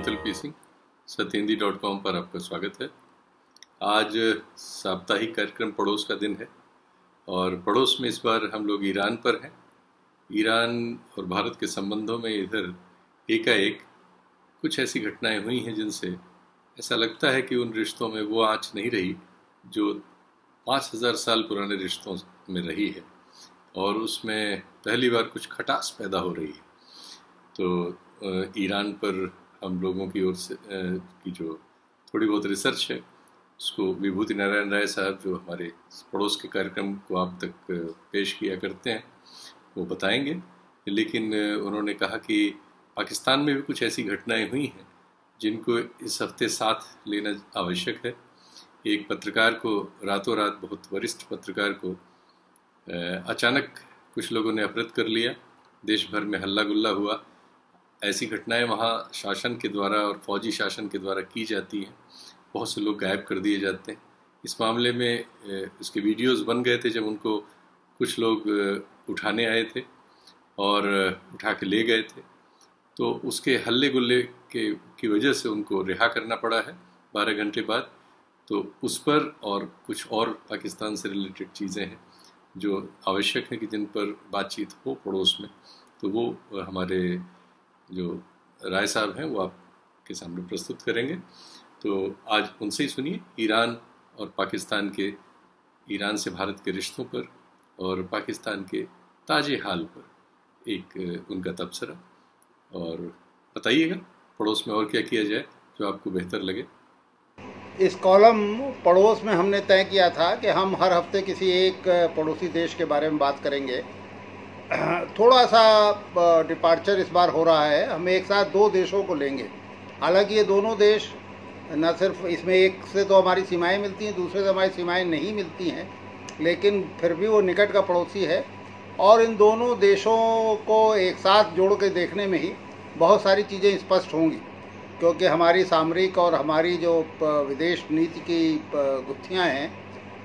शीतल P Singh, सत्यहिंदी.com पर आपका स्वागत है। आज साप्ताहिक कार्यक्रम पड़ोस का दिन है और पड़ोस में इस बार हम लोग ईरान पर हैं। ईरान और भारत के संबंधों में इधर एकाएक कुछ ऐसी घटनाएं हुई हैं जिनसे ऐसा लगता है कि उन रिश्तों में वो आँच नहीं रही जो 5000 साल पुराने रिश्तों में रही है, और उसमें पहली बार कुछ खटास पैदा हो रही है। तो ईरान पर हम लोगों की ओर से की जो थोड़ी बहुत रिसर्च है उसको विभूति नारायण राय साहब, जो हमारे पड़ोस के कार्यक्रम को आप तक पेश किया करते हैं, वो बताएंगे। लेकिन उन्होंने कहा कि पाकिस्तान में भी कुछ ऐसी घटनाएं हुई हैं जिनको इस हफ्ते साथ लेना आवश्यक है। एक पत्रकार को रातों रात, बहुत वरिष्ठ पत्रकार को अचानक कुछ लोगों ने अपहृत कर लिया। देश भर में हल्ला गुल्ला हुआ। ऐसी घटनाएं वहाँ शासन के द्वारा और फौजी शासन के द्वारा की जाती हैं। बहुत से लोग गायब कर दिए जाते हैं। इस मामले में उसके वीडियोस बन गए थे जब उनको कुछ लोग उठाने आए थे और उठा के ले गए थे। तो उसके हल्ले गुल्ले की वजह से उनको रिहा करना पड़ा है 12 घंटे बाद। तो उस पर और कुछ और पाकिस्तान से रिलेटेड चीज़ें हैं जो आवश्यक है कि जिन पर बातचीत हो पड़ोस में। तो वो हमारे जो राय साहब हैं वो आपके सामने प्रस्तुत करेंगे। तो आज उनसे ही सुनिए ईरान और पाकिस्तान के, ईरान से भारत के रिश्तों पर और पाकिस्तान के ताजे हाल पर एक उनका तबसरा, और बताइएगा पड़ोस में और क्या किया जाए जो आपको बेहतर लगे। इस कॉलम पड़ोस में हमने तय किया था कि हम हर हफ्ते किसी एक पड़ोसी देश के बारे में बात करेंगे। थोड़ा सा डिपार्चर इस बार हो रहा है। हम एक साथ दो देशों को लेंगे। हालांकि ये दोनों देश न सिर्फ इसमें एक से तो हमारी सीमाएं मिलती हैं, दूसरे से हमारी सीमाएं नहीं मिलती हैं, लेकिन फिर भी वो निकट का पड़ोसी है। और इन दोनों देशों को एक साथ जोड़ के देखने में ही बहुत सारी चीज़ें स्पष्ट होंगी, क्योंकि हमारी सामरिक और हमारी जो विदेश नीति की गुत्थियाँ हैं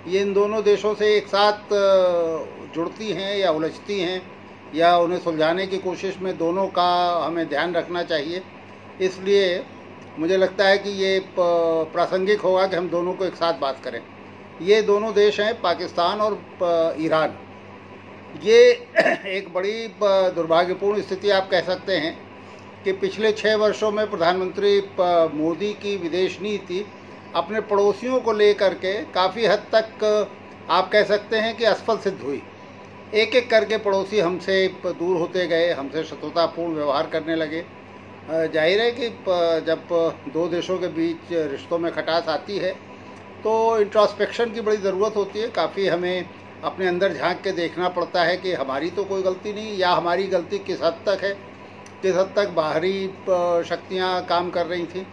ये इन दोनों देशों से एक साथ जुड़ती हैं या उलझती हैं, या उन्हें सुलझाने की कोशिश में दोनों का हमें ध्यान रखना चाहिए। इसलिए मुझे लगता है कि ये प्रासंगिक होगा कि हम दोनों को एक साथ बात करें। ये दोनों देश हैं पाकिस्तान और ईरान। ये एक बड़ी दुर्भाग्यपूर्ण स्थिति आप कह सकते हैं कि पिछले 6 वर्षों में प्रधानमंत्री मोदी की विदेश नीति अपने पड़ोसियों को लेकर के काफ़ी हद तक आप कह सकते हैं कि असफल सिद्ध हुई। एक एक करके पड़ोसी हमसे दूर होते गए, हमसे शत्रुतापूर्ण व्यवहार करने लगे। जाहिर है कि जब दो देशों के बीच रिश्तों में खटास आती है तो इंट्रोस्पेक्शन की बड़ी ज़रूरत होती है। काफ़ी हमें अपने अंदर झांक के देखना पड़ता है कि हमारी तो कोई गलती नहीं, या हमारी गलती किस हद तक है, किस हद तक बाहरी शक्तियाँ काम कर रही थी।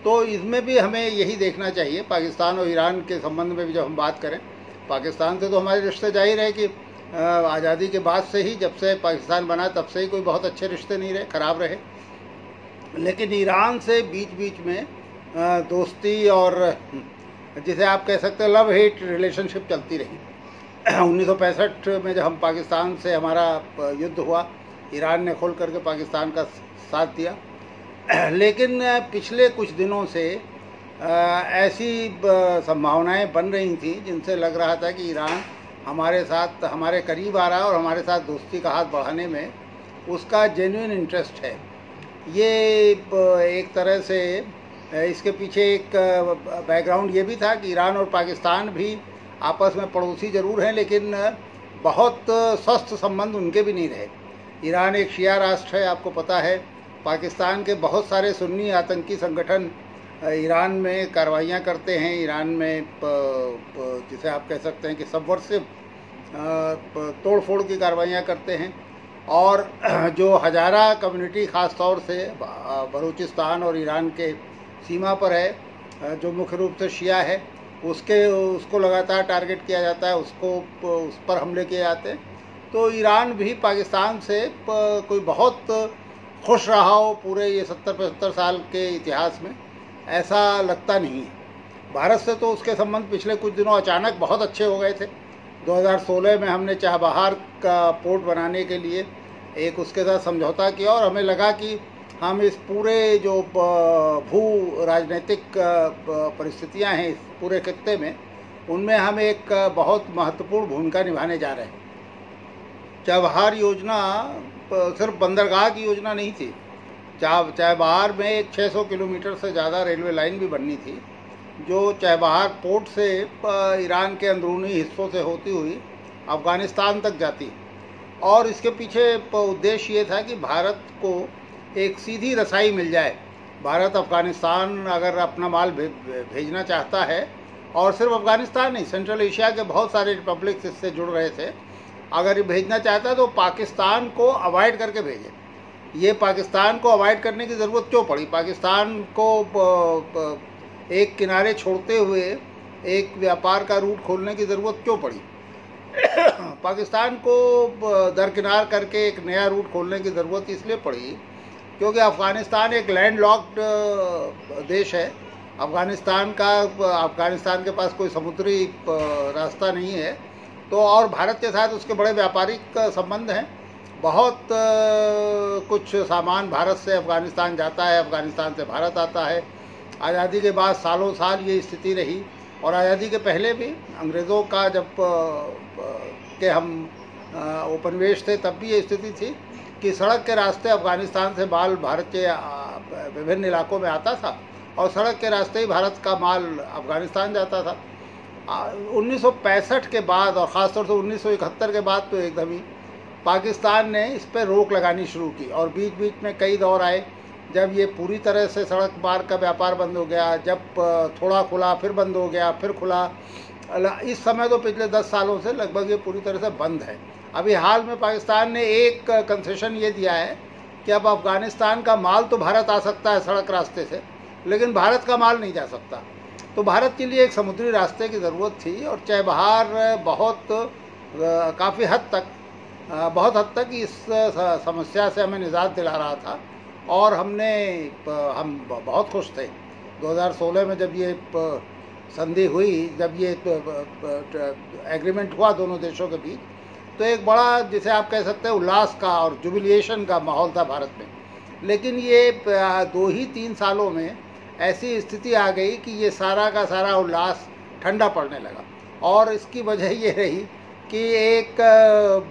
तो इसमें भी हमें यही देखना चाहिए। पाकिस्तान और ईरान के संबंध में भी जब हम बात करें, पाकिस्तान से तो हमारे रिश्ते जाहिर है कि आज़ादी के बाद से ही, जब से पाकिस्तान बना तब से ही कोई बहुत अच्छे रिश्ते नहीं रहे, ख़राब रहे। लेकिन ईरान से बीच बीच में दोस्ती और जिसे आप कह सकते हैं लव हेट रिलेशनशिप चलती रही। 1965 में जब हम पाकिस्तान से हमारा युद्ध हुआ, ईरान ने खोल करके पाकिस्तान का साथ दिया। लेकिन पिछले कुछ दिनों से ऐसी संभावनाएं बन रही थी जिनसे लग रहा था कि ईरान हमारे साथ, हमारे करीब आ रहा है और हमारे साथ दोस्ती का हाथ बढ़ाने में उसका जेन्युइन इंटरेस्ट है। ये एक तरह से इसके पीछे एक बैकग्राउंड ये भी था कि ईरान और पाकिस्तान भी आपस में पड़ोसी ज़रूर हैं, लेकिन बहुत स्वस्थ संबंध उनके भी नहीं रहे। ईरान एक शिया राष्ट्र है, आपको पता है। पाकिस्तान के बहुत सारे सुन्नी आतंकी संगठन ईरान में कार्रवाइयाँ करते हैं। ईरान में जिसे आप कह सकते हैं कि सबवर्सिव तोड़ फोड़ की कार्रवाइयाँ करते हैं। और जो हजारा कम्युनिटी ख़ास तौर से बलूचिस्तान और ईरान के सीमा पर है, जो मुख्य रूप से शिया है, उसको लगातार टारगेट किया जाता है, उस पर हमले किए जाते हैं। तो ईरान भी पाकिस्तान से कोई बहुत खुश रहा हो पूरे ये 70-75 साल के इतिहास में, ऐसा लगता नहीं है। भारत से तो उसके संबंध पिछले कुछ दिनों अचानक बहुत अच्छे हो गए थे। 2016 में हमने चाबहार का पोर्ट बनाने के लिए एक उसके साथ समझौता किया और हमें लगा कि हम इस पूरे जो भू राजनीतिक परिस्थितियां हैं इस पूरे खित्ते में, उनमें हम एक बहुत महत्वपूर्ण भूमिका निभाने जा रहे हैं। चाबहार योजना सिर्फ बंदरगाह की योजना नहीं थी। चाबहार में एक 600 किलोमीटर से ज़्यादा रेलवे लाइन भी बननी थी, जो चाबहार पोर्ट से ईरान के अंदरूनी हिस्सों से होती हुई अफ़गानिस्तान तक जाती। और इसके पीछे उद्देश्य ये था कि भारत को एक सीधी रसाई मिल जाए। भारत अफ़गानिस्तान अगर अपना माल भेजना चाहता है, और सिर्फ अफ़गानिस्तान नहीं, सेंट्रल एशिया के बहुत सारे रिपब्लिक्स इससे जुड़ रहे थे, अगर ये भेजना चाहता है तो पाकिस्तान को अवॉइड करके भेजे। ये पाकिस्तान को अवॉइड करने की ज़रूरत क्यों पड़ी? पाकिस्तान को एक किनारे छोड़ते हुए एक व्यापार का रूट खोलने की ज़रूरत क्यों पड़ी? पाकिस्तान को दरकिनार करके एक नया रूट खोलने की ज़रूरत इसलिए पड़ी क्योंकि अफ़गानिस्तान एक लैंडलॉक्ड देश है। अफ़गानिस्तान के पास कोई समुद्री रास्ता नहीं है, तो और भारत के साथ उसके बड़े व्यापारिक संबंध हैं। बहुत कुछ सामान भारत से अफ़गानिस्तान जाता है, अफ़गानिस्तान से भारत आता है। आज़ादी के बाद सालों साल ये स्थिति रही, और आज़ादी के पहले भी अंग्रेज़ों का जब के हम उपनिवेश थे तब भी ये स्थिति थी कि सड़क के रास्ते अफ़गानिस्तान से माल भारत के विभिन्न इलाकों में आता था, और सड़क के रास्ते ही भारत का माल अफ़गानिस्तान जाता था। 1965 के बाद, और ख़ासतौर से 1971 के बाद तो एकदम ही पाकिस्तान ने इस पर रोक लगानी शुरू की। और बीच बीच में कई दौर आए जब ये पूरी तरह से सड़क मार्ग का व्यापार बंद हो गया, जब थोड़ा खुला, फिर बंद हो गया, फिर खुला। इस समय तो पिछले 10 सालों से लगभग ये पूरी तरह से बंद है। अभी हाल में पाकिस्तान ने एक कंसेशन ये दिया है कि अब अफ़गानिस्तान का माल तो भारत आ सकता है सड़क रास्ते से, लेकिन भारत का माल नहीं जा सकता। तो भारत के लिए एक समुद्री रास्ते की ज़रूरत थी, और चाबहार काफ़ी हद तक इस समस्या से हमें निजात दिला रहा था। और हम बहुत खुश थे 2016 में जब ये संधि हुई, जब ये एग्रीमेंट हुआ दोनों देशों के बीच, तो एक बड़ा, जिसे आप कह सकते हैं, उल्लास का और जुबिलिएशन का माहौल था भारत में। लेकिन ये 2 ही 3 सालों में ऐसी स्थिति आ गई कि ये सारा का सारा उल्लास ठंडा पड़ने लगा। और इसकी वजह ये रही कि एक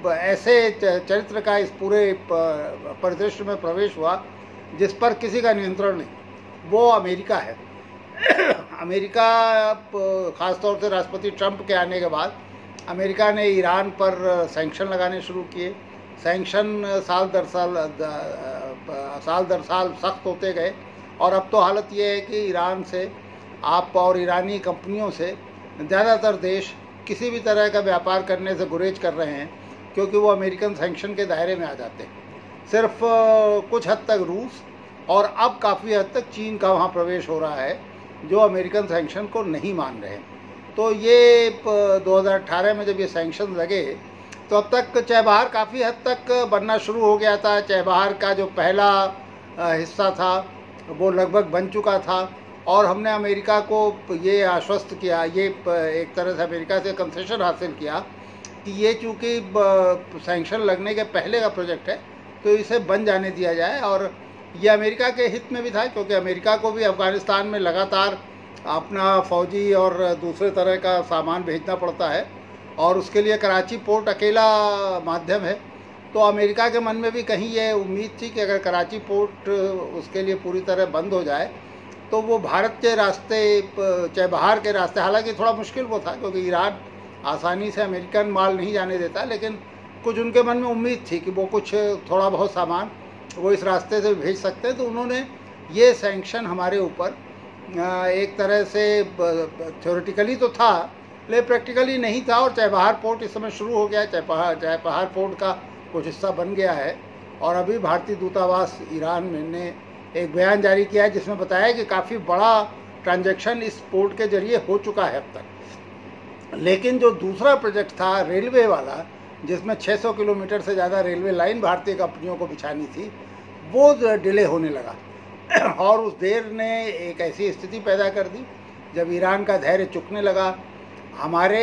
ऐसे चरित्र का इस पूरे परिदृश्य में प्रवेश हुआ जिस पर किसी का नियंत्रण नहीं, वो अमेरिका है। अमेरिका, ख़ासतौर से राष्ट्रपति ट्रंप के आने के बाद, अमेरिका ने ईरान पर सैंक्शन लगाने शुरू किए। सैंक्शन साल दर साल सख्त होते गए, और अब तो हालत ये है कि ईरान से आप और ईरानी कंपनियों से ज़्यादातर देश किसी भी तरह का व्यापार करने से गुरेज कर रहे हैं, क्योंकि वो अमेरिकन सैंक्शन के दायरे में आ जाते हैं। सिर्फ कुछ हद तक रूस और अब काफ़ी हद तक चीन का वहाँ प्रवेश हो रहा है, जो अमेरिकन सैंक्शन को नहीं मान रहे। तो ये 2018 में जब ये सैंक्शन लगे, तो अब तक चाबहार काफ़ी हद तक बनना शुरू हो गया था। चाबहार का जो पहला हिस्सा था वो लगभग बन चुका था, और हमने अमेरिका को ये आश्वस्त किया, ये एक तरह से अमेरिका से कंसेशन हासिल किया कि ये चूँकि सैंक्शन लगने के पहले का प्रोजेक्ट है, तो इसे बन जाने दिया जाए। और ये अमेरिका के हित में भी था, क्योंकि अमेरिका को भी अफ़गानिस्तान में लगातार अपना फ़ौजी और दूसरे तरह का सामान भेजना पड़ता है, और उसके लिए कराची पोर्ट अकेला माध्यम है। तो अमेरिका के मन में भी कहीं ये उम्मीद थी कि अगर कराची पोर्ट उसके लिए पूरी तरह बंद हो जाए, तो वो भारत के रास्ते, चाबहार के रास्ते, हालांकि थोड़ा मुश्किल वो था क्योंकि ईरान आसानी से अमेरिकन माल नहीं जाने देता, लेकिन कुछ उनके मन में उम्मीद थी कि वो कुछ थोड़ा बहुत सामान वो इस रास्ते से भेज सकते हैं। तो उन्होंने ये सैंक्शन हमारे ऊपर एक तरह से थ्योरेटिकली तो था, लेकिन प्रैक्टिकली नहीं था। और चाबहार पोर्ट इस समय शुरू हो गया है। चाबहार पोर्ट का कुछ हिस्सा बन गया है, और अभी भारतीय दूतावास ईरान ने एक बयान जारी किया है जिसमें बताया कि काफ़ी बड़ा ट्रांजैक्शन इस पोर्ट के जरिए हो चुका है अब तक। लेकिन जो दूसरा प्रोजेक्ट था रेलवे वाला, जिसमें 600 किलोमीटर से ज़्यादा रेलवे लाइन भारतीय कंपनियों को बिछानी थी, वो डिले होने लगा। और उस देर ने एक ऐसी स्थिति पैदा कर दी जब ईरान का धैर्य चुकने लगा। हमारे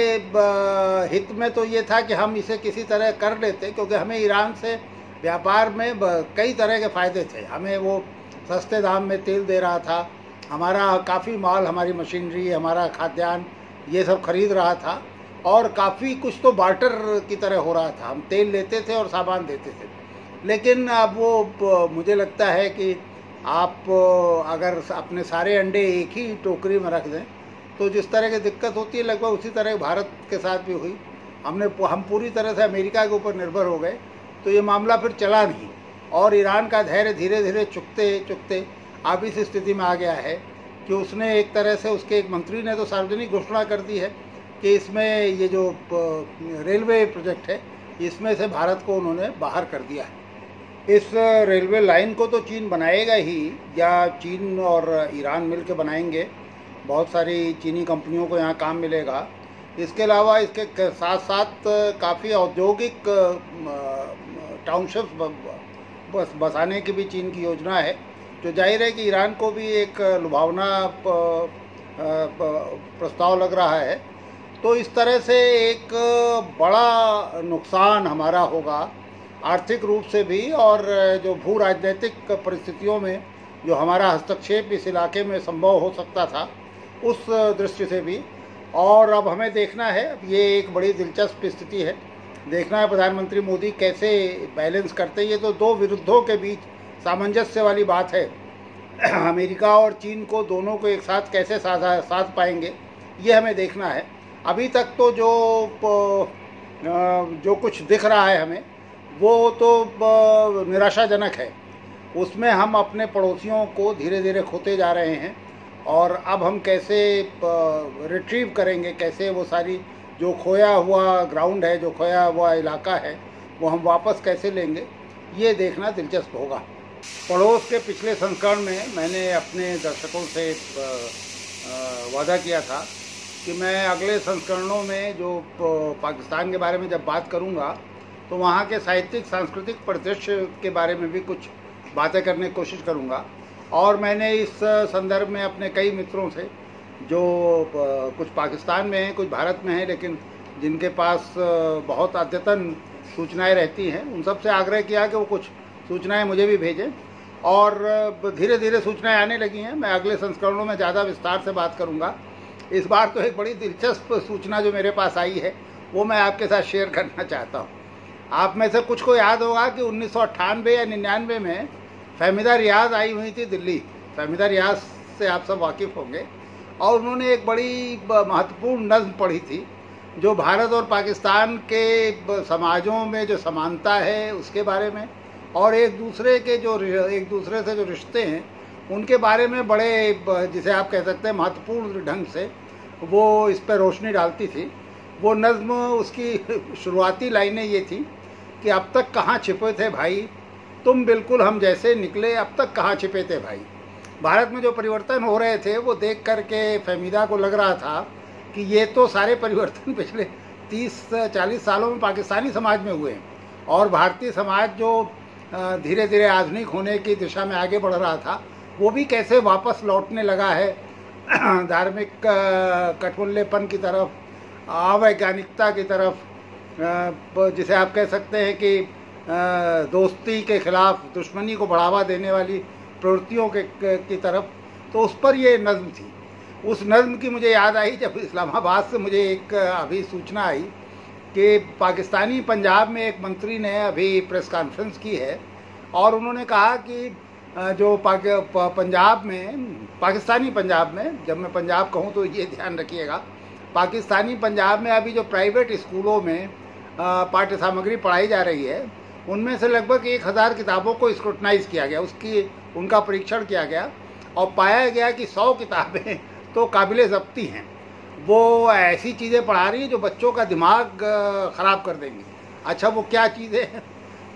हित में तो ये था कि हम इसे किसी तरह कर लेते, क्योंकि हमें ईरान से व्यापार में कई तरह के फ़ायदे थे। हमें वो सस्ते दाम में तेल दे रहा था, हमारा काफ़ी माल, हमारी मशीनरी, हमारा खाद्यान्न ये सब खरीद रहा था, और काफ़ी कुछ तो बार्टर की तरह हो रहा था। हम तेल लेते थे और सामान देते थे। लेकिन अब वो मुझे लगता है कि आप अगर अपने सारे अंडे एक ही टोकरी में रख दें तो जिस तरह की दिक्कत होती है लगभग उसी तरह भारत के साथ भी हुई। हम पूरी तरह से अमेरिका के ऊपर निर्भर हो गए, तो ये मामला फिर चला नहीं, और ईरान का धैर्य धीरे धीरे चुकते चुकते अब इस स्थिति में आ गया है कि उसने एक तरह से, उसके एक मंत्री ने तो सार्वजनिक घोषणा कर दी है कि इसमें ये जो रेलवे प्रोजेक्ट है इसमें से भारत को उन्होंने बाहर कर दिया है। इस रेलवे लाइन को तो चीन बनाएगा ही, या चीन और ईरान मिल के बनाएंगे। बहुत सारी चीनी कंपनियों को यहाँ काम मिलेगा। इसके अलावा इसके साथ साथ काफ़ी औद्योगिक टाउनशिप्स बसाने की भी चीन की योजना है, जो जाहिर है कि ईरान को भी एक लुभावना प्रस्ताव लग रहा है। तो इस तरह से एक बड़ा नुकसान हमारा होगा आर्थिक रूप से भी, और जो भू राजनीतिक परिस्थितियों में जो हमारा हस्तक्षेप इस इलाके में संभव हो सकता था उस दृष्टि से भी। और अब हमें देखना है, अब ये एक बड़ी दिलचस्प स्थिति है, देखना है प्रधानमंत्री मोदी कैसे बैलेंस करते हैं। ये तो दो विरुद्धों के बीच सामंजस्य वाली बात है। अमेरिका और चीन को, दोनों को एक साथ कैसे साथ पाएंगे, ये हमें देखना है। अभी तक तो जो कुछ दिख रहा है हमें वो तो निराशाजनक है। उसमें हम अपने पड़ोसियों को धीरे धीरे खोते जा रहे हैं, और अब हम कैसे रिट्रीव करेंगे, कैसे वो सारी जो खोया हुआ ग्राउंड है, जो खोया हुआ इलाका है, वो हम वापस कैसे लेंगे, ये देखना दिलचस्प होगा। पड़ोस के पिछले संस्करण में मैंने अपने दर्शकों से वादा किया था कि मैं अगले संस्करणों में जो पाकिस्तान के बारे में जब बात करूंगा तो वहाँ के साहित्यिक सांस्कृतिक परिदृश्य के बारे में भी कुछ बातें करने की कोशिश करूँगा। और मैंने इस संदर्भ में अपने कई मित्रों से, जो कुछ पाकिस्तान में हैं, कुछ भारत में हैं, लेकिन जिनके पास बहुत अद्यतन सूचनाएं रहती हैं, उन सब से आग्रह किया कि वो कुछ सूचनाएं मुझे भी भेजें। और धीरे धीरे सूचनाएं आने लगी हैं। मैं अगले संस्करणों में ज़्यादा विस्तार से बात करूँगा। इस बार तो एक बड़ी दिलचस्प सूचना जो मेरे पास आई है वो मैं आपके साथ शेयर करना चाहता हूँ। आप में से कुछ को याद होगा कि 1998 या 99 में फहमीदा रियाज आई हुई थी दिल्ली। फहमीदा रियाज से आप सब वाकिफ़ होंगे, और उन्होंने एक बड़ी महत्वपूर्ण नज़्म पढ़ी थी जो भारत और पाकिस्तान के समाजों में जो समानता है उसके बारे में, और एक दूसरे से जो रिश्ते हैं उनके बारे में बड़े, जिसे आप कह सकते हैं महत्वपूर्ण ढंग से वो इस पर रोशनी डालती थी। वो नज़्म, उसकी शुरुआती लाइनें ये थी कि अब तक कहाँ छिपे थे भाई, तुम बिल्कुल हम जैसे निकले, अब तक कहाँ छिपे थे भाई। भारत में जो परिवर्तन हो रहे थे वो देख करके फहमीदा को लग रहा था कि ये तो सारे परिवर्तन पिछले 30-40 सालों में पाकिस्तानी समाज में हुए हैं, और भारतीय समाज जो धीरे धीरे आधुनिक होने की दिशा में आगे बढ़ रहा था वो भी कैसे वापस लौटने लगा है धार्मिक कठपुतलेपन की तरफ, अवैज्ञानिकता की तरफ, जिसे आप कह सकते हैं कि दोस्ती के खिलाफ दुश्मनी को बढ़ावा देने वाली प्रवृत्तियों की तरफ। तो उस पर ये नज़्म थी। उस नज़्म की मुझे याद आई जब इस्लामाबाद से मुझे एक अभी सूचना आई कि पाकिस्तानी पंजाब में एक मंत्री ने अभी प्रेस कॉन्फ्रेंस की है, और उन्होंने कहा कि जो पंजाब में, पाकिस्तानी पंजाब में, जब मैं पंजाब कहूँ तो ये ध्यान रखिएगा, पाकिस्तानी पंजाब में अभी जो प्राइवेट स्कूलों में पाठ्य सामग्री पढ़ाई जा रही है उनमें से लगभग 1000 किताबों को स्क्रूटनाइज किया गया, उनका परीक्षण किया गया, और पाया गया कि 100 किताबें तो काबिल ज़ब्ती हैं। वो ऐसी चीज़ें पढ़ा रही हैं जो बच्चों का दिमाग ख़राब कर देंगी। अच्छा, वो क्या चीज़ें हैं?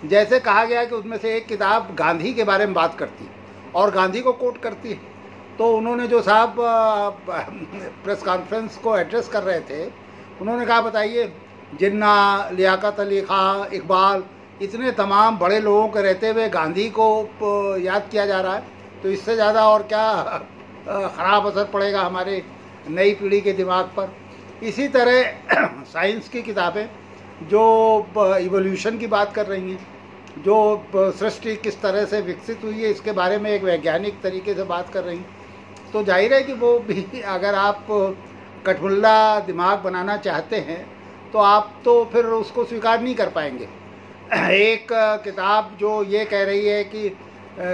जैसे कहा गया कि उसमें से एक किताब गांधी के बारे में बात करती है और गांधी को कोट करती है। तो उन्होंने जो साहब प्रेस कॉन्फ्रेंस को एड्रेस कर रहे थे, उन्होंने कहा बताइए, जिन्ना, लियाकत अली खां, इकबाल, इतने तमाम बड़े लोगों के रहते हुए गांधी को याद किया जा रहा है, तो इससे ज़्यादा और क्या ख़राब असर पड़ेगा हमारे नई पीढ़ी के दिमाग पर। इसी तरह साइंस की किताबें जो इवोल्यूशन की बात कर रही हैं, जो सृष्टि किस तरह से विकसित हुई है इसके बारे में एक वैज्ञानिक तरीके से बात कर रही, तो जाहिर है कि वो भी अगर आप कठमुल्ला दिमाग बनाना चाहते हैं तो आप तो फिर उसको स्वीकार नहीं कर पाएंगे। एक किताब जो ये कह रही है कि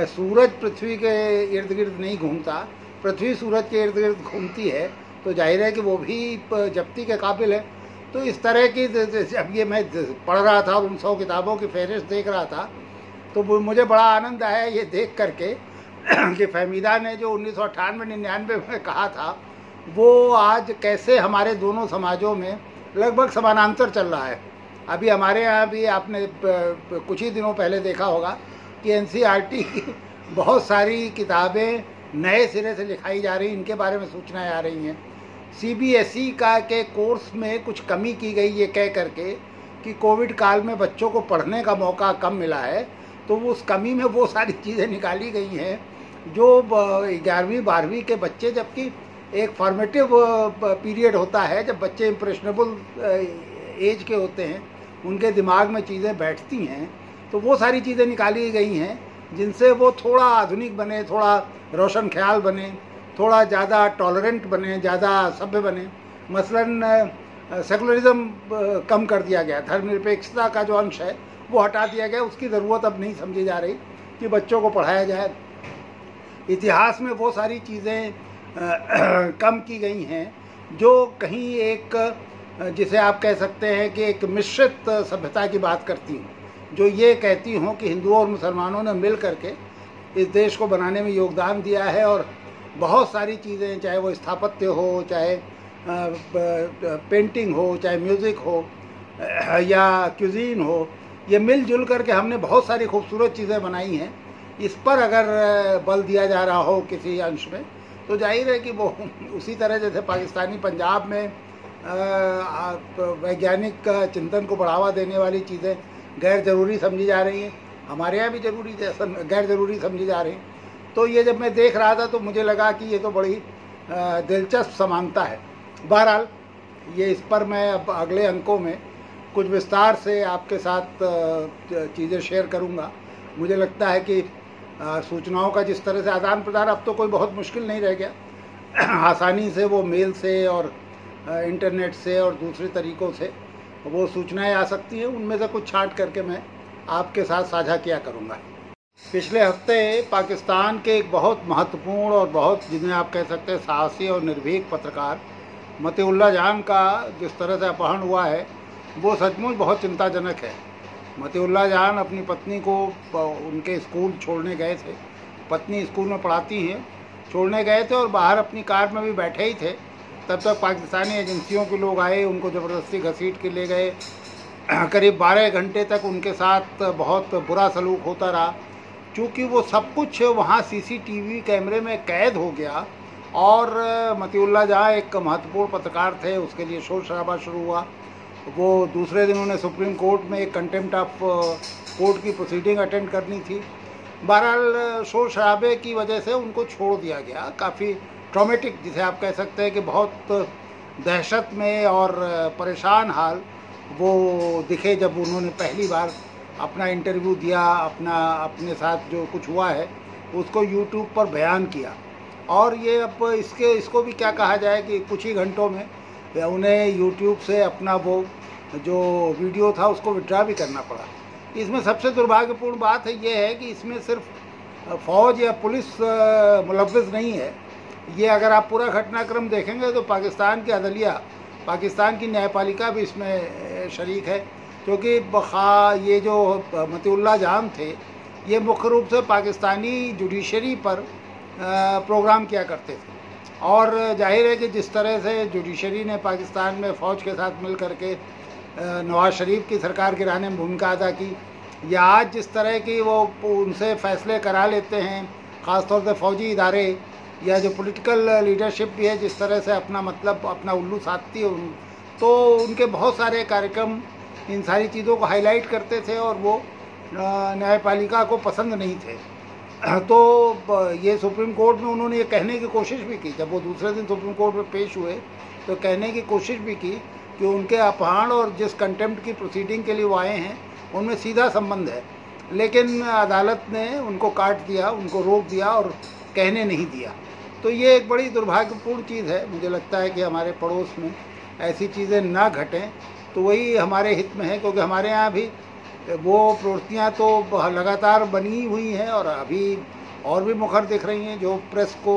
सूरज पृथ्वी के इर्द गिर्द नहीं घूमता, पृथ्वी सूरज के इर्द गिर्द घूमती है, तो जाहिर है कि वो भी जब्ती के काबिल है। तो इस तरह की जब ये मैं पढ़ रहा था और उन 100 किताबों की फहरिस्त देख रहा था तो मुझे बड़ा आनंद आया ये देख करके कि फहमीदा ने जो 1998-99 में कहा था वो आज कैसे हमारे दोनों समाजों में लगभग समानांतर चल रहा है। अभी हमारे यहाँ भी आपने कुछ ही दिनों पहले देखा होगा कि एनसीईआरटी की बहुत सारी किताबें नए सिरे से लिखाई जा रही, इनके बारे में सूचनाएं आ रही हैं। सीबीएसई का के कोर्स में कुछ कमी की गई ये कह करके कि कोविड काल में बच्चों को पढ़ने का मौका कम मिला है, तो वो उस कमी में वो सारी चीज़ें निकाली गई हैं जो 11वीं 12वीं के बच्चे, जबकि एक फॉर्मेटिव पीरियड होता है जब बच्चे इम्प्रेशनेबल एज के होते हैं, उनके दिमाग में चीज़ें बैठती हैं, तो वो सारी चीज़ें निकाली गई हैं जिनसे वो थोड़ा आधुनिक बने, थोड़ा रोशन ख्याल बने, थोड़ा ज़्यादा टॉलरेंट बने, ज़्यादा सभ्य बने। मसलन सेकुलरिज्म कम कर दिया गया, धर्मनिरपेक्षता का जो अंश है वो हटा दिया गया, उसकी ज़रूरत अब नहीं समझी जा रही कि बच्चों को पढ़ाया जाए। इतिहास में वो सारी चीज़ें कम की गई हैं जो कहीं एक जिसे आप कह सकते हैं कि एक मिश्रित सभ्यता की बात करती हूँ, जो ये कहती हूँ कि हिंदुओं और मुसलमानों ने मिल करके इस देश को बनाने में योगदान दिया है और बहुत सारी चीज़ें, चाहे वो स्थापत्य हो, चाहे पेंटिंग हो, चाहे म्यूज़िक हो या क्यूजीन हो, ये मिलजुल करके हमने बहुत सारी खूबसूरत चीज़ें बनाई हैं। इस पर अगर बल दिया जा रहा हो किसी अंश में तो जाहिर है कि वो उसी तरह जैसे पाकिस्तानी पंजाब में वैज्ञानिक चिंतन को बढ़ावा देने वाली चीज़ें गैर ज़रूरी समझी जा रही हैं, हमारे यहाँ भी गैर ज़रूरी समझी जा रही हैं। तो ये जब मैं देख रहा था तो मुझे लगा कि ये तो बड़ी दिलचस्प समानता है। बहरहाल ये इस पर मैं अब अगले अंकों में कुछ विस्तार से आपके साथ चीज़ें शेयर करूँगा। मुझे लगता है कि सूचनाओं का जिस तरह से आदान प्रदान अब तो कोई बहुत मुश्किल नहीं रह गया, आसानी से वो मेल से और इंटरनेट से और दूसरे तरीक़ों से वो सूचनाएं आ सकती हैं, उनमें से कुछ छांट करके मैं आपके साथ साझा किया करूँगा। पिछले हफ्ते पाकिस्तान के एक बहुत महत्वपूर्ण और बहुत, जिन्हें आप कह सकते हैं साहसी और निर्भीक पत्रकार मतीउल्लाह जान का जिस तरह से अपहरण हुआ है वो सचमुच बहुत चिंताजनक है। मतीउल्लाह जान अपनी पत्नी को उनके स्कूल छोड़ने गए थे, पत्नी स्कूल में पढ़ाती हैं, छोड़ने गए थे और बाहर अपनी कार में भी बैठे ही थे, तब तक पाकिस्तानी एजेंसियों के लोग आए, उनको ज़बरदस्ती घसीट के ले गए। करीब 12 घंटे तक उनके साथ बहुत बुरा सलूक होता रहा। चूँकि वो सब कुछ वहाँ सीसीटीवी कैमरे में कैद हो गया और मतीउल्लाह जान एक महत्वपूर्ण पत्रकार थे, उसके लिए शोर शराबा शुरू हुआ। वो दूसरे दिन उन्हें सुप्रीम कोर्ट में एक कंटेम्प्ट ऑफ कोर्ट की प्रोसीडिंग अटेंड करनी थी। बहरहाल शोर शराबे की वजह से उनको छोड़ दिया गया। काफ़ी ट्रॉमेटिक, जिसे आप कह सकते हैं कि बहुत दहशत में और परेशान हाल वो दिखे जब उन्होंने पहली बार अपना इंटरव्यू दिया, अपने साथ जो कुछ हुआ है उसको यूट्यूब पर बयान किया। और ये अब इसको भी क्या कहा जाए कि कुछ ही घंटों में उन्हें यूट्यूब से अपना वो जो वीडियो था उसको विड्रा भी करना पड़ा। इसमें सबसे दुर्भाग्यपूर्ण बात है ये है कि इसमें सिर्फ फ़ौज या पुलिस मुलव्विस नहीं है। ये अगर आप पूरा घटनाक्रम देखेंगे तो पाकिस्तान की अदलिया, पाकिस्तान की न्यायपालिका भी इसमें शरीक है, क्योंकि ये जो मतीउल्लाह जान थे ये मुख्य रूप से पाकिस्तानी जुडिशरी पर प्रोग्राम किया करते थे। और जाहिर है कि जिस तरह से जुडिशरी ने पाकिस्तान में फ़ौज के साथ मिल करके नवाज़ शरीफ की सरकार गिराने में भूमिका अदा की, या आज जिस तरह की वो उनसे फ़ैसले करा लेते हैं, ख़ास तौर से फ़ौजी इदारे या जो पॉलिटिकल लीडरशिप भी है जिस तरह से अपना उल्लू साधती है, तो उनके बहुत सारे कार्यक्रम इन सारी चीज़ों को हाईलाइट करते थे और वो न्यायपालिका को पसंद नहीं थे। तो ये सुप्रीम कोर्ट में उन्होंने ये कहने की कोशिश भी की, जब वो दूसरे दिन सुप्रीम कोर्ट में पेश हुए तो कहने की कोशिश भी की कि उनके अपहरण और जिस कंटेम्प्ट की प्रोसीडिंग के लिए वो आए हैं उनमें सीधा संबंध है। लेकिन अदालत ने उनको काट दिया, उनको रोक दिया और कहने नहीं दिया। तो ये एक बड़ी दुर्भाग्यपूर्ण चीज़ है। मुझे लगता है कि हमारे पड़ोस में ऐसी चीज़ें ना घटें तो वही हमारे हित में है, क्योंकि हमारे यहाँ भी वो प्रवृत्तियाँ तो लगातार बनी हुई हैं और अभी और भी मुखर दिख रही हैं, जो प्रेस को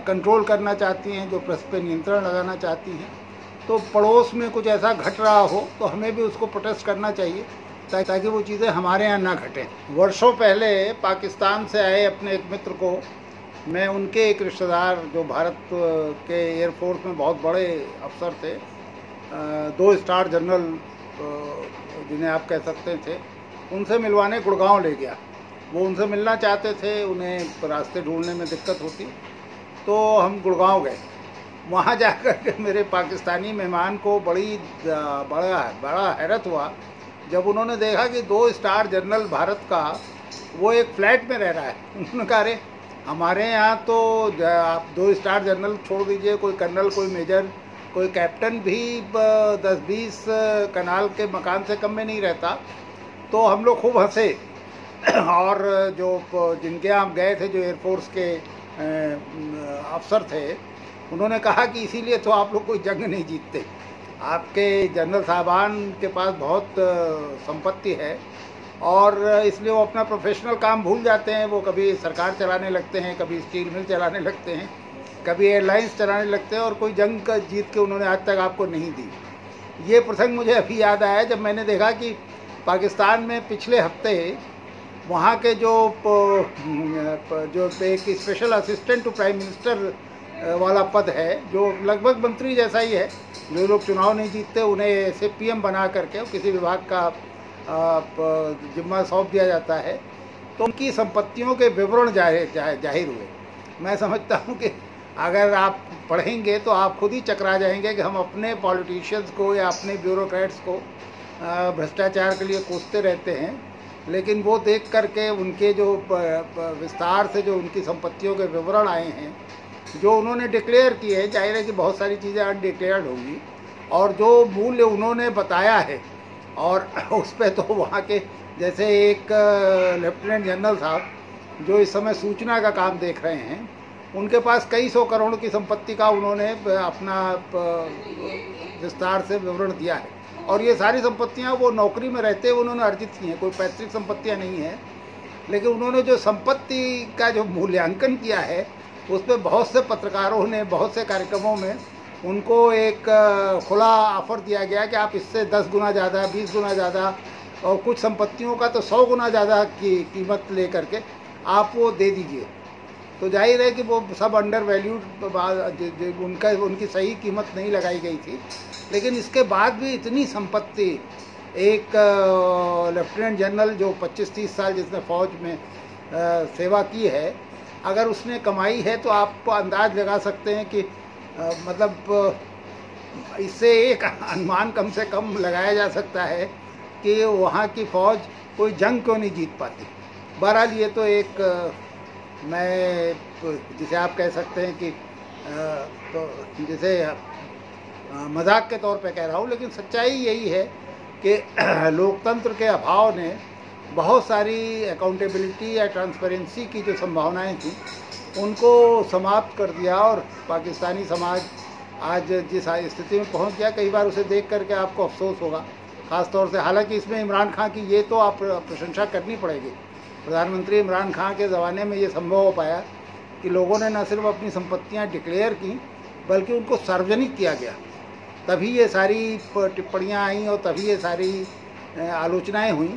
कंट्रोल करना चाहती हैं, जो प्रेस पे नियंत्रण लगाना चाहती हैं। तो पड़ोस में कुछ ऐसा घट रहा हो तो हमें भी उसको प्रोटेस्ट करना चाहिए ताकि वो चीज़ें हमारे यहाँ ना घटें। वर्षों पहले पाकिस्तान से आए अपने एक मित्र को मैं उनके एक रिश्तेदार जो भारत के एयरफोर्स में बहुत बड़े अफसर थे, 2 स्टार जनरल जिन्हें आप कह सकते थे, उनसे मिलवाने गुड़गांव ले गया। वो उनसे मिलना चाहते थे, उन्हें रास्ते ढूंढने में दिक्कत होती, तो हम गुड़गांव गए। वहाँ जाकर के मेरे पाकिस्तानी मेहमान को बड़ा हैरत हुआ जब उन्होंने देखा कि 2 स्टार जनरल भारत का वो एक फ्लैट में रह रहा है। उन्होंने कहा अरे हमारे यहाँ तो आप 2 स्टार जनरल छोड़ दीजिए, कोई कर्नल, कोई मेजर, कोई कैप्टन भी 10-20 कनाल के मकान से कम में नहीं रहता। तो हम लोग खूब हंसे और जो जिनके यहाँ गए थे, जो एयरफोर्स के अफसर थे, उन्होंने कहा कि इसीलिए तो आप लोग कोई जंग नहीं जीतते, आपके जनरल साहबान के पास बहुत संपत्ति है और इसलिए वो अपना प्रोफेशनल काम भूल जाते हैं। वो कभी सरकार चलाने लगते हैं, कभी स्टील मिल चलाने लगते हैं, कभी एयरलाइंस चलाने लगते हैं और कोई जंग का जीत के उन्होंने आज तक आपको नहीं दी। ये प्रसंग मुझे अभी याद आया जब मैंने देखा कि पाकिस्तान में पिछले हफ्ते वहाँ के जो एक special assistant to prime minister वाला पद है, जो लगभग मंत्री जैसा ही है, जो लोग चुनाव नहीं जीतते उन्हें ऐसे पीएम बना करके किसी विभाग का जिम्मा सौंप दिया जाता है, तो उनकी संपत्तियों के विवरण जाहिर हुए। मैं समझता हूँ कि अगर आप पढ़ेंगे तो आप खुद ही चकरा जाएंगे कि हम अपने पॉलिटिशियंस को या अपने ब्यूरोक्रेट्स को भ्रष्टाचार के लिए कोसते रहते हैं, लेकिन वो देख करके उनके जो विस्तार से जो उनकी संपत्तियों के विवरण आए हैं, जो उन्होंने डिक्लेयर किए हैं, जाहिर है कि बहुत सारी चीज़ें अनडिक्लेयर्ड होंगी, और जो मूल्य उन्होंने बताया है और उस पर तो वहाँ के जैसे एक लेफ्टिनेंट जनरल साहब जो इस समय सूचना का काम देख रहे हैं, उनके पास कई 100 करोड़ की संपत्ति का उन्होंने अपना विस्तार से विवरण दिया है। और ये सारी संपत्तियां वो नौकरी में रहते हुए उन्होंने अर्जित की हैं, कोई पैतृक संपत्तियां नहीं हैं, लेकिन उन्होंने जो संपत्ति का जो मूल्यांकन किया है उसमें बहुत से पत्रकारों ने बहुत से कार्यक्रमों में उनको एक खुला ऑफर दिया गया कि आप इससे 10 गुना ज़्यादा, 20 गुना ज़्यादा और कुछ संपत्तियों का तो 100 गुना ज़्यादा की कीमत ले करके आप वो दे दीजिए। तो जाहिर है कि वो सब अंडर वैल्यूड, उनकी सही कीमत नहीं लगाई गई थी, लेकिन इसके बाद भी इतनी संपत्ति एक लेफ्टिनेंट जनरल जो 25-30 साल जिसने फ़ौज में सेवा की है, अगर उसने कमाई है तो आप अंदाज लगा सकते हैं कि मतलब इससे एक अनुमान कम से कम लगाया जा सकता है कि वहाँ की फ़ौज कोई जंग क्यों नहीं जीत पाती। बहरहाल ये तो एक मैं जिसे आप कह सकते हैं कि तो जिसे मजाक के तौर पे कह रहा हूँ, लेकिन सच्चाई यही है कि लोकतंत्र के अभाव ने बहुत सारी अकाउंटेबिलिटी या ट्रांसपेरेंसी की जो संभावनाएं थी उनको समाप्त कर दिया और पाकिस्तानी समाज आज जिस स्थिति में पहुंच गया, कई बार उसे देख करके आपको अफसोस होगा, ख़ास तौर से। हालांकि इसमें इमरान खान की ये तो आप प्रशंसा करनी पड़ेगी। प्रधानमंत्री इमरान खान के ज़माने में ये संभव हो पाया कि लोगों ने न सिर्फ अपनी संपत्तियां डिक्लेयर की बल्कि उनको सार्वजनिक किया गया, तभी ये सारी टिप्पणियां आई और तभी ये सारी आलोचनाएं हुई।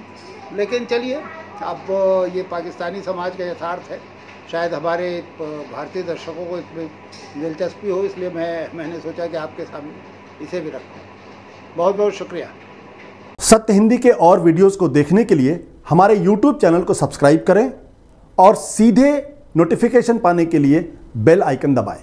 लेकिन चलिए, अब ये पाकिस्तानी समाज का यथार्थ है। शायद हमारे भारतीय दर्शकों को इसमें दिलचस्पी हो, इसलिए मैंने सोचा कि आपके सामने इसे भी रखूं। बहुत बहुत शुक्रिया। सत्य हिंदी के और वीडियोस को देखने के लिए हमारे YouTube चैनल को सब्सक्राइब करें और सीधे नोटिफिकेशन पाने के लिए बेल आइकन दबाएं।